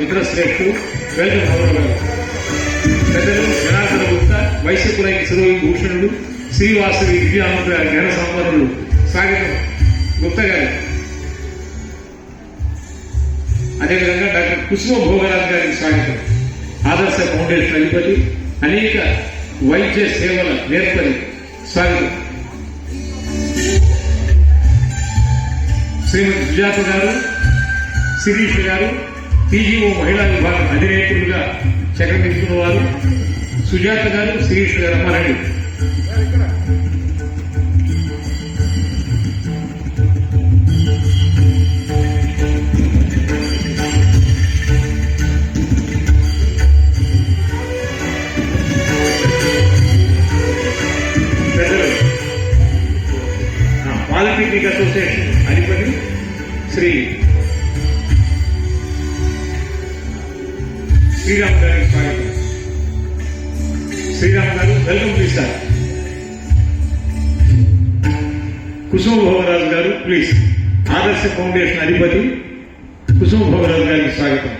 మిత్రశ్రేష్ఠులు welcome గౌరవ పెద్దలు జనార్దన గుప్తా వైశ్యపురైకి సురవి భూషణుడు శ్రీవాసవి విద్యామంత్రి జ్ఞాన సంపన్నుడు స్వాగతం గుప్తా గారు. అదేవిధంగా డాక్టర్ కుసుమ భోగరాజ్ గారికి స్వాగతం. ఆదర్శ ఫౌండేషన్ అధిపతి, అనేక వైద్య సేవల నేర్పరి స్వాగతం. శ్రీమతి సుజాత గారు, శిరీష్ గారు పీజీఓ మహిళా విభాగం అధినేత్రులుగా చక్రమిస్తున్న వారు. సుజాత గారు, శిరీష్ గారు అమ్మారండి. పాలిటెక్నిక్ అసోసియేషన్ అధిపతి శ్రీ శ్రీరామ్ గారికి స్వాగతం. శ్రీరామ్ గారు వెల్కమ్ ప్లీజ్ సార్. కుసుమ భోగరాజు గారు ప్లీజ్. ఆదర్శ ఫౌండేషన్ అధిపతి కుసుమ భోగరాజు గారికి స్వాగతం.